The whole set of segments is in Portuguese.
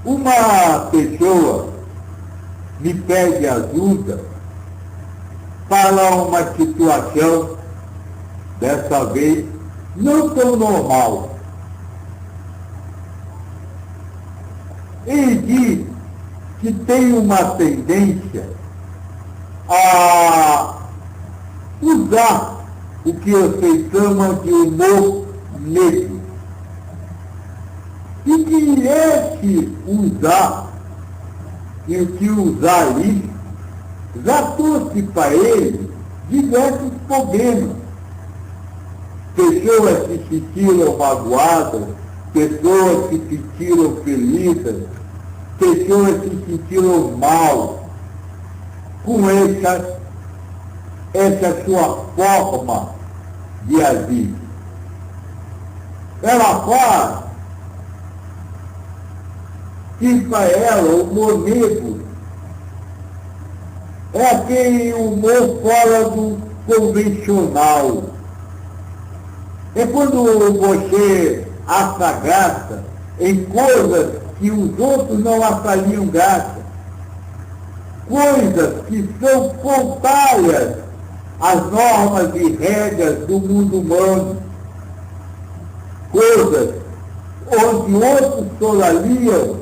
Uma pessoa me pede ajuda para uma situação, dessa vez, não tão normal. Ele diz que tem uma tendência a usar o que vocês chamam de humor negro. E que esse usar, e que usar isso, já trouxe para ele diversos problemas. Pessoas que se sentiram magoadas, pessoas que se sentiram feridas, pessoas que se sentiram mal com essa sua forma de agir. Ela fala que para ela o humor negro é aquele humor fora do convencional. É quando você acha graça em coisas que os outros não achariam graça. Coisas que são contrárias às normas e regras do mundo humano. Coisas onde outros chorariam,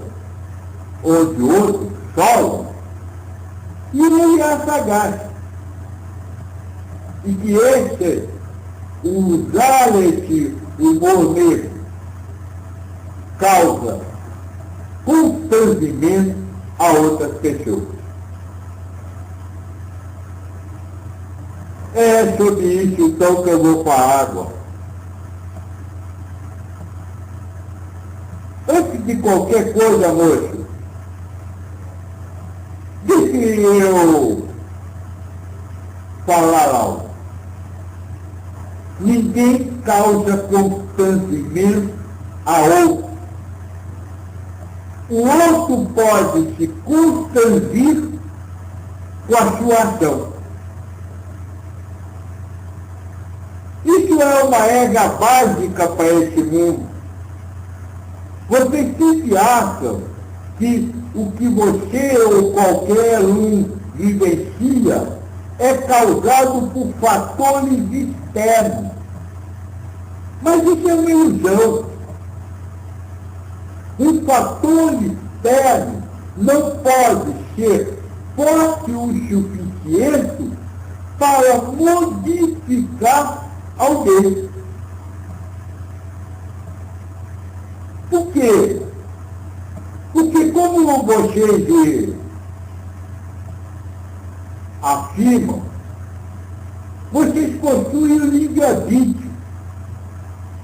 onde outros choram, e ele acha graça. E que usar esse humor negro causa constrangimento a outras pessoas. É sobre isso então que eu vou falar agora. Antes de qualquer coisa, moço, deixe eu falar algo. Ninguém causa constrangimento a outro. O outro pode se constranger com a sua ação. Isso é uma regra básica para esse mundo. Vocês sempre acham que o que você ou qualquer um vivencia é causado por fatores externos. Mas isso é uma ilusão. Um fator externo não pode ser forte o suficiente para modificar alguém. Por quê? Porque como vocês afirmam, vocês possuem o livre-arbítrio.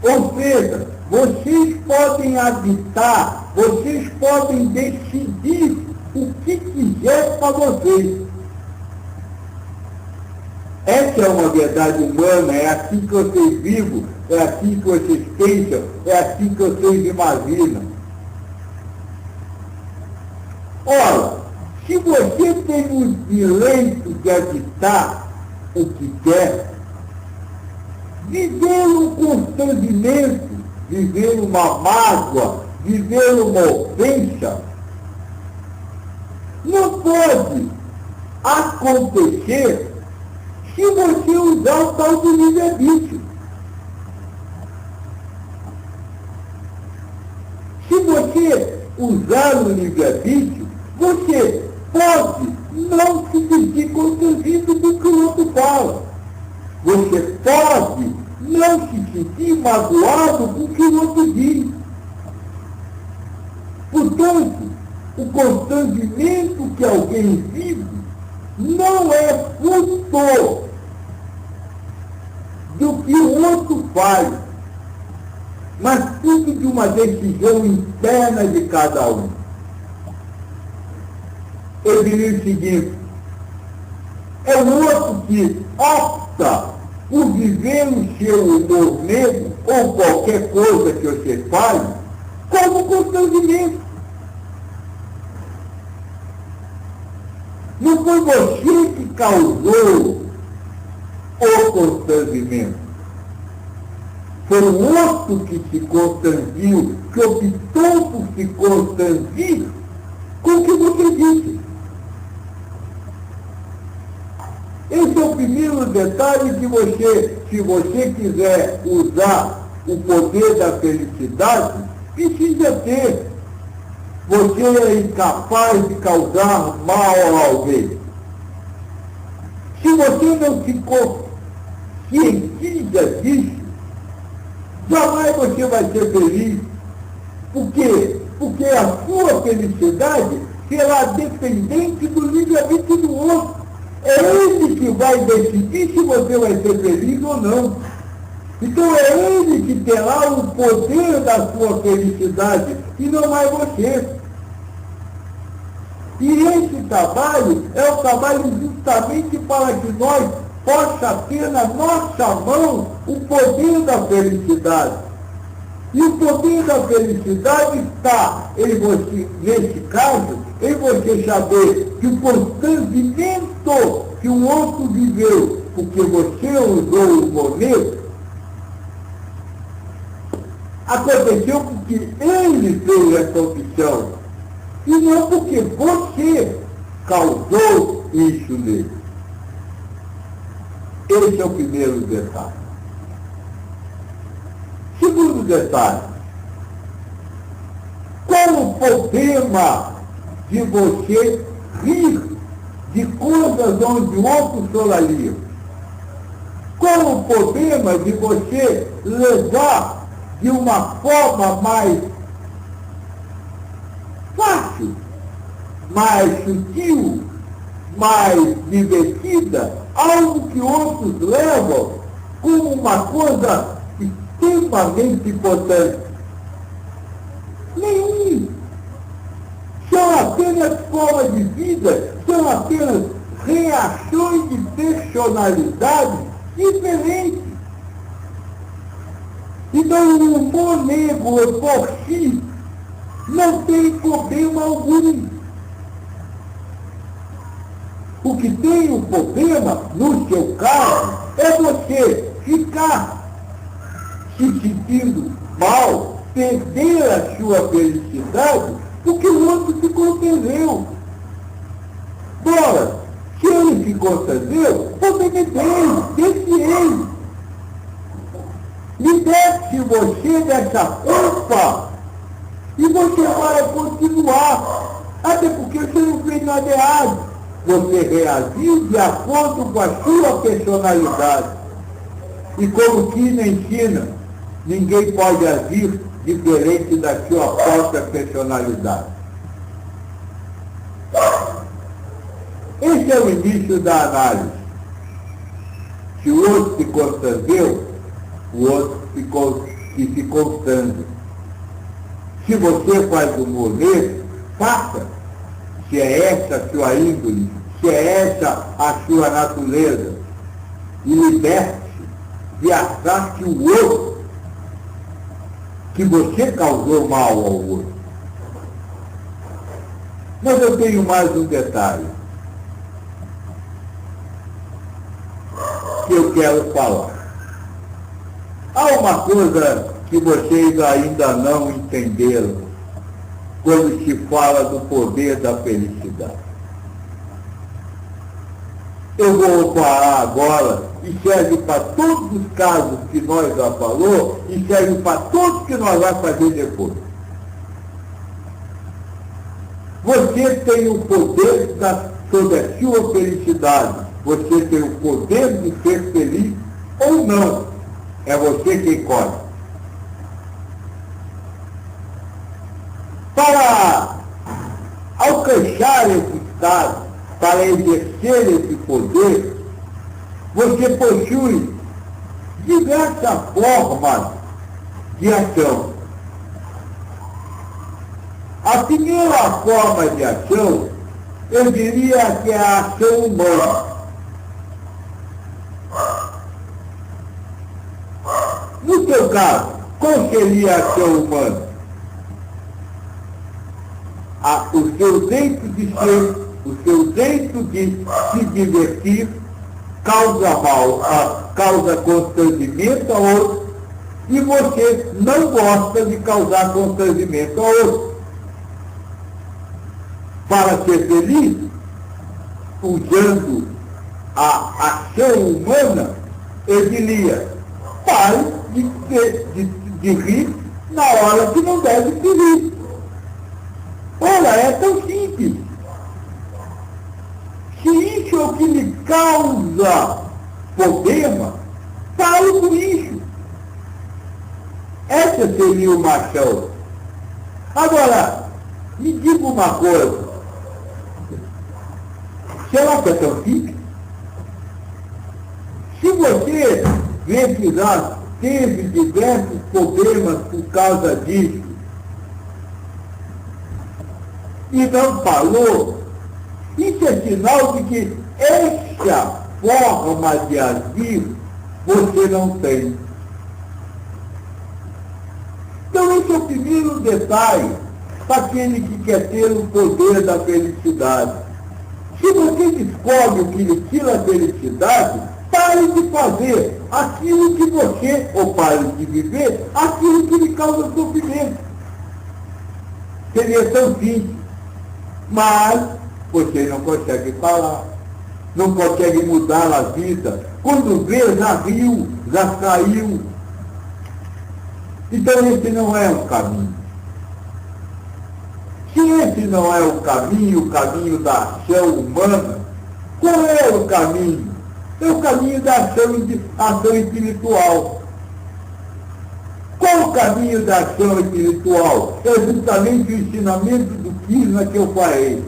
Ou seja, vocês podem habitar, vocês podem decidir o que quiser para vocês. Essa é uma verdade humana, é assim que vocês vivem, é assim que vocês pensam, é assim que vocês imaginam. Ora, se você tem o direito de habitar o que quer, viver um constrangimento, viver uma mágoa, viver uma ofensa, não pode acontecer se você usar o tal do livre-arbítrio. Se você usar o livre-arbítrio, você pode não se sentir constrangido do que o outro fala. Você pode não se sentir magoado com o que o outro diz. Portanto, o constrangimento que alguém vive não é fruto do que o outro faz, mas tudo de uma decisão interna de cada um. Eu diria o seguinte: é o outro que opta por viver o seu humor negro ou qualquer coisa que você faz como constrangimento. Não foi você que causou o constrangimento. Foi o outro que se constrangiu que optou por se constranger com o que você disse. Esse é o primeiro detalhe que você, se você quiser usar o poder da felicidade, precisa ter. Você é incapaz de causar mal a alguém. Se você não se conscientiza disso, jamais você vai ser feliz. Por quê? Porque a sua felicidade será dependente do livre-arbítrio do outro. É ele que vai decidir se você vai ser feliz ou não. Então é ele que terá o poder da sua felicidade e não é você. E esse trabalho é o trabalho justamente para que nós possa ter na nossa mão o poder da felicidade. E o poder da felicidade está em você, nesse caso, em você saber que o constrangimento que o outro viveu, porque você usou o momento, aconteceu porque ele fez essa opção. E não porque você causou isso nele. Esse é o primeiro detalhe. Segundo detalhe, qual o problema de você rir de coisas onde o outro choraria? Qual o problema de você levar de uma forma mais fácil, mais sutil, mais divertida, algo que outros levam como uma coisa extremamente importante? Nenhum. São apenas formas de vida, são apenas reações de personalidade diferentes. Então o humor negro por si não tem problema algum. O que tem o problema, no seu caso, é você ficar se sentindo mal, perder a sua felicidade, porque o outro se constrangeu. Ora, se ele se constrangeu, você me deixe ele. Liberte você dessa culpa e você vai continuar. Até porque você não fez nada errado. Você reagiu de acordo com a sua personalidade. E como Kina ensina, ninguém pode agir diferente da sua própria personalidade. Esse é o início da análise. Se o outro se constrangeu, o outro se constrange. Se você faz o movimento, faça. Se é essa a sua índole, se é essa a sua natureza. E liberte-se de achar que o outro, que você causou mal ao outro. Mas eu tenho mais um detalhe que eu quero falar. Há uma coisa que vocês ainda não entenderam quando se fala do poder da felicidade. Eu vou parar agora e serve para todos os casos que nós já falou e serve para todos que nós vamos fazer depois. Você tem o poder sobre a sua felicidade. Você tem o poder de ser feliz ou não. É você quem escolhe. Para alcançar esse estado, para exercer esse poder, você possui diversas formas de ação. A primeira forma de ação, eu diria que é a ação humana. No seu caso, qual seria a ação humana? O seu jeito de ser, o seu jeito de se divertir, causa mal, causa constrangimento a outro, e você não gosta de causar constrangimento ao outro. Para ser feliz, usando a ação humana, eu diria, pare de rir na hora que não deve se rir. Ora, é tão simples. Se isso é o que lhe causa problema, pare com isso. Essa seria uma ação. Agora, me diga uma coisa. Será que é tão simples? Se você vê que já teve diversos problemas por causa disso e não falou, isso é sinal de que essa forma de agir você não tem. Então esse é o primeiro detalhe para aquele que quer ter o poder da felicidade. Se você descobre o que lhe tira a felicidade, pare de fazer aquilo que você, ou pare de viver aquilo que lhe causa sofrimento. Seria tão simples. Mas você não consegue falar, não consegue mudar a vida. Quando vê, já riu, já saiu. Então esse não é o caminho. Se esse não é o caminho da ação humana, qual é o caminho? É o caminho da ação espiritual. Qual o caminho da ação espiritual? É justamente o ensinamento do Krishna que eu falei.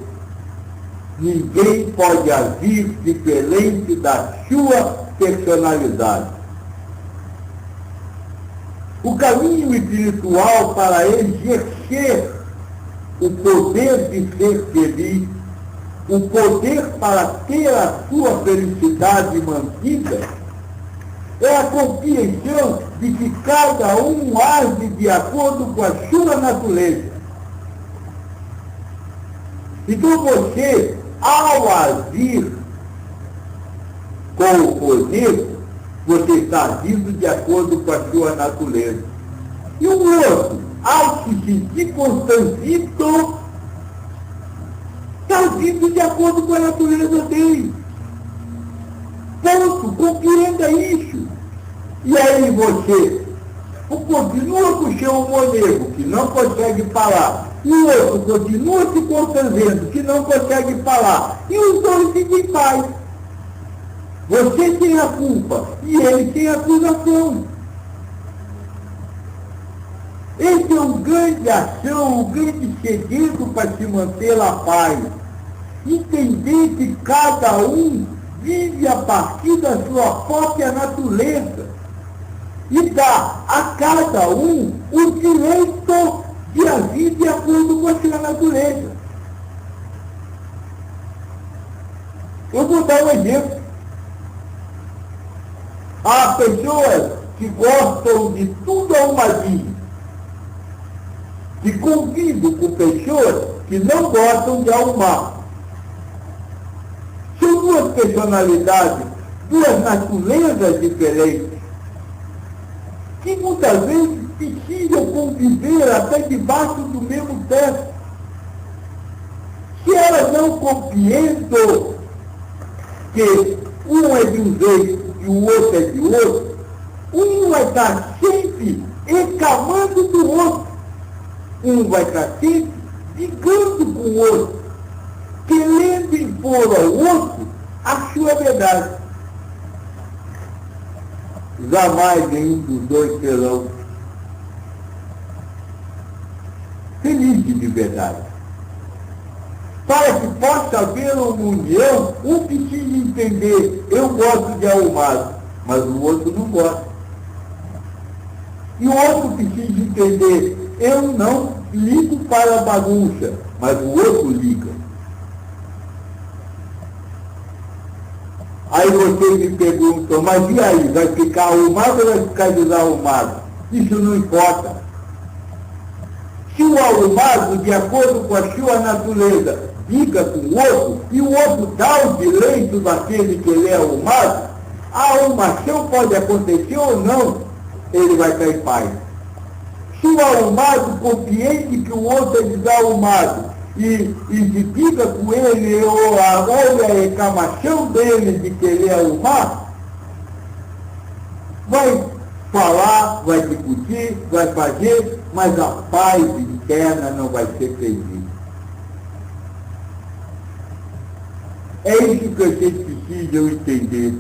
Ninguém pode agir diferente da sua personalidade. O caminho espiritual para exercer o poder de ser feliz, o poder para ter a sua felicidade mantida, é a compreensão de que cada um age de acordo com a sua natureza. Então você, ao agir com o poder, você está agindo de acordo com a sua natureza. E o outro, ao se sentir constrangido, está agindo de acordo com a natureza dele. Ponto, compreenda isso. E aí você continua com o seu monego, que não consegue falar, e o outro continua se constrangendo, que não consegue falar, e os dois ficam em paz. Você tem a culpa e ele tem a acusação. Esse é um grande ação, um grande segredo para se manter a paz. Entender que cada um vive a partir da sua própria natureza e dá a cada um o direito de agir de acordo com a sua natureza. Eu vou dar um exemplo. Há pessoas que gostam de tudo arrumadinho, que convivo com pessoas que não gostam de arrumar. São duas personalidades, duas naturezas diferentes, que muitas vezes precisam conviver até debaixo do mesmo teto. Se elas não compreendem que um é de um jeito e o outro é de outro, um vai estar sempre reclamando do outro. Um vai estar sempre brigando com o outro, querendo impor ao outro a sua verdade. Jamais nenhum dos dois serão felizes de verdade. Para que possa haver uma união, um precisa entender, eu gosto de arrumado, mas o outro não gosta. E o outro precisa entender, eu não ligo para a bagunça, mas o outro liga. Aí vocês me perguntam, mas e aí, vai ficar arrumado ou vai ficar desarrumado? Isso não importa. Se o arrumado, de acordo com a sua natureza, fica com o outro, e o outro dá o direito daquele que ele é arrumado, a arrumação pode acontecer ou não. ele vai estar em paz. Se o arrumado compreende que o outro é desarrumado e se fica com ele, ou olha a reclamação dele de querer arrumar, vai falar, vai discutir, vai fazer, mas a paz interna não vai ser perdida. É isso que vocês precisam entender.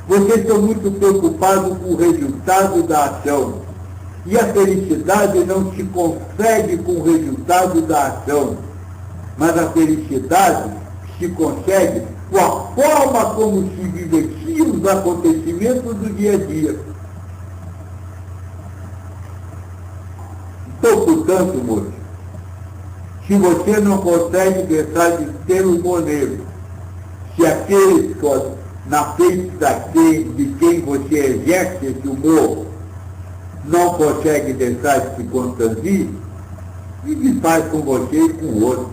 Vocês estão muito preocupados com o resultado da ação. E a felicidade não se consegue com o resultado da ação, mas a felicidade se consegue com a forma como se vivenciam os acontecimentos do dia a dia. Então, portanto, moço, se você não consegue deixar de ser um moneiro, se aqueles na frente de quem você exerce esse humor não consegue deixar de se constranger, vive em paz com você e com o outro.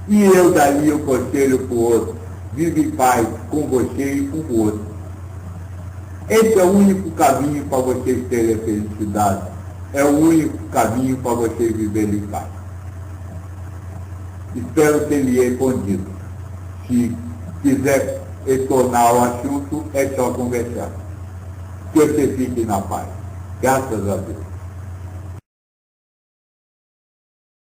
E eu daria o conselho para o outro: vive em paz com você e com o outro. Esse é o único caminho para vocês terem felicidade. É o único caminho para vocês viverem em paz. Espero ter lhe respondido. Se quiser retornar ao assunto, é só conversar. Que você fique na paz. Graças a Deus.